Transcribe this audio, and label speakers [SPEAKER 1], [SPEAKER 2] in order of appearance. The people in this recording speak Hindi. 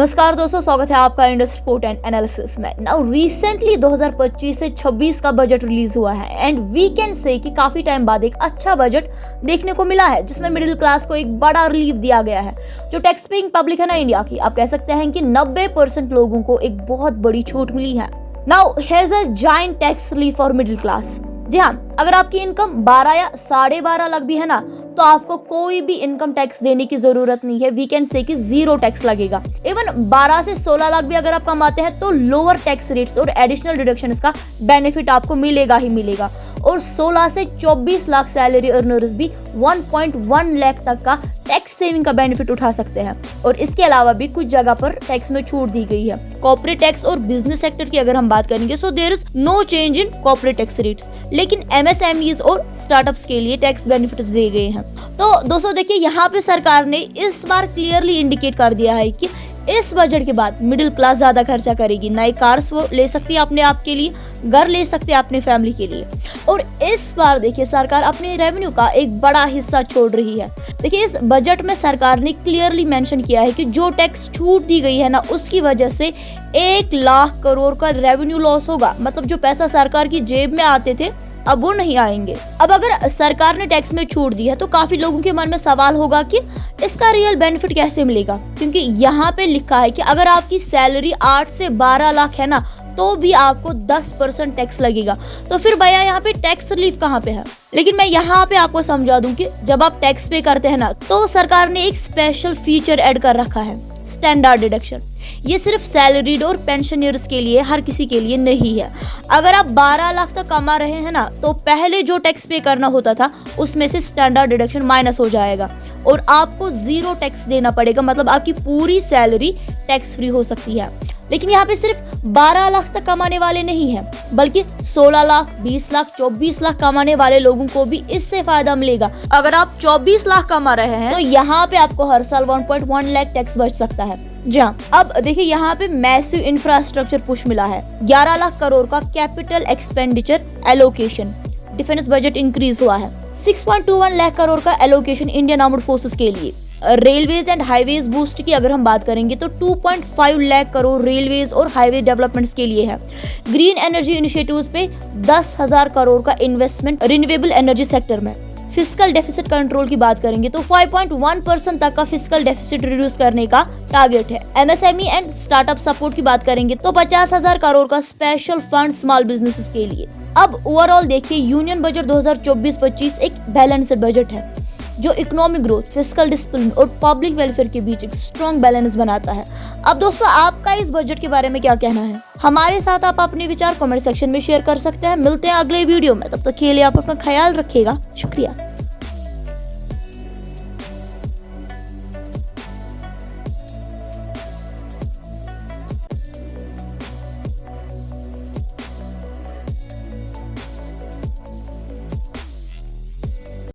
[SPEAKER 1] नमस्कार दोस्तों, स्वागत है आपका इंडस्ट्री रिपोर्ट एंड एनालिसिस में। नाउ रिसेंटली 2025 से 26 का बजट रिलीज हुआ है एंड वी कैन से कि काफी टाइम बाद एक अच्छा बजट देखने को मिला है जिसमें मिडिल क्लास को एक बड़ा रिलीफ दिया गया है। जो टैक्स पेइंग पब्लिक है ना इंडिया की, आप कह सकते हैं कि 90% लोगों को एक बहुत बड़ी छूट मिली है। Now here's a giant tax relief for middle class. जी हाँ, अगर आपकी इनकम 12 या 12.5 लाख भी है ना, तो आपको कोई भी इनकम टैक्स देने की जरूरत नहीं है। वी कैन से कि 0 टैक्स लगेगा। इवन 12 से 16 लाख भी अगर आप कमाते हैं तो लोअर टैक्स रेट्स और एडिशनल डिडक्शन का बेनिफिट आपको मिलेगा ही मिलेगा। और 16 से 24 लाख सैलरी अर्नर्स भी 1.1 लाख तक का टैक्स सेविंग का बेनिफिट उठा सकते हैं। और इसके अलावा भी कुछ जगह पर टैक्स में छूट दी गई है। कॉर्पोरेट टैक्स और बिजनेस सेक्टर की अगर हम बात करेंगे so there is no change in corporate tax rates, लेकिन एमएसएमईज और स्टार्टअप्स के लिए टैक्स बेनिफिट्स दिए गए हैं। तो दोस्तों देखिए, यहाँ पे सरकार ने इस बार क्लियरली इंडिकेट कर दिया है कि इस बजट के बाद मिडिल क्लास ज्यादा खर्चा करेगी। नए कार्स वो ले सकती है अपने आप के लिए, घर ले सकते हैं अपने फैमिली के लिए। और इस बार देखिए सरकार अपने रेवेन्यू का एक बड़ा हिस्सा छोड़ रही है। देखिए इस बजट में सरकार ने क्लियरली मेंशन किया है कि जो टैक्स छूट दी गई है ना, उसकी वजह से 1 लाख करोड़ का रेवेन्यू लॉस होगा। मतलब जो पैसा सरकार की जेब में आते थे अब वो नहीं आएंगे। अब अगर सरकार ने टैक्स में छूट दी है तो काफी लोगों के मन में सवाल होगा कि इसका रियल बेनिफिट कैसे मिलेगा, क्योंकि यहाँ पे लिखा है कि अगर आपकी सैलरी 8 से 12 लाख है ना, तो भी आपको 10% टैक्स लगेगा। तो फिर भैया यहाँ पे टैक्स रिलीफ कहाँ पे है? लेकिन मैं यहाँ पे आपको समझा दूं कि जब आप टैक्स पे करते हैं ना, तो सरकार ने एक स्पेशल फीचर ऐड कर रखा है, स्टैंडर्ड डिडक्शन। ये सिर्फ सैलरीड और पेंशनर्स के लिए, हर किसी के लिए नहीं है। अगर आप 12 लाख तक कमा रहे हैं ना, तो पहले जो टैक्स पे करना होता था उसमें से स्टैंडर्ड डिडक्शन माइनस हो जाएगा और आपको 0 टैक्स देना पड़ेगा। मतलब आपकी पूरी सैलरी टैक्स फ्री हो सकती है। लेकिन यहाँ पे सिर्फ 12 लाख तक कमाने वाले नहीं हैं, बल्कि 16 लाख, 20 लाख, 24 लाख कमाने वाले लोगों को भी इससे फायदा मिलेगा। अगर आप 24 लाख कमा रहे हैं तो यहाँ पे आपको हर साल 1.1 लाख टैक्स बच सकता है। जी हाँ, अब देखिए यहाँ पे मैसिव इंफ्रास्ट्रक्चर पुश मिला है। 11 लाख करोड़ का capital expenditure allocation, defence budget increase हुआ है। 6.21 लाख करोड़ का एलोकेशन इंडियन आर्म्ड फोर्सेस के लिए। रेलवेज एंड हाईवेज बूस्ट की अगर हम बात करेंगे तो 2.5 लाख करोड़ रेलवेज और हाईवे डेवलपमेंट्स के लिए है। ग्रीन एनर्जी इनिशिएटिव्स पे 10,000 करोड़ का इन्वेस्टमेंट रिन्यूएबल एनर्जी सेक्टर में। फिस्कल डेफिसिट कंट्रोल की बात करेंगे तो 5.1% तक का फिस्कल डेफिसिट रिड्यूस करने का टारगेट है। एमएसएमई एंड स्टार्टअप सपोर्ट की बात करेंगे तो 50,000 करोड़ का स्पेशल फंड स्मॉल बिजनेसेस के लिए। अब ओवरऑल देखिए, यूनियन बजट 2024-25 एक बैलेंस्ड बजट है जो इकोनॉमिक ग्रोथ, फिस्कल डिसिप्लिन और पब्लिक वेलफेयर के बीच एक स्ट्रॉन्ग बैलेंस बनाता है। अब दोस्तों, आपका इस बजट के बारे में क्या कहना है? हमारे साथ आप अपने विचार कमेंट सेक्शन में शेयर कर सकते हैं। मिलते हैं अगले वीडियो में, तब तक के लिए आप अपना ख्याल रखिएगा। शुक्रिया।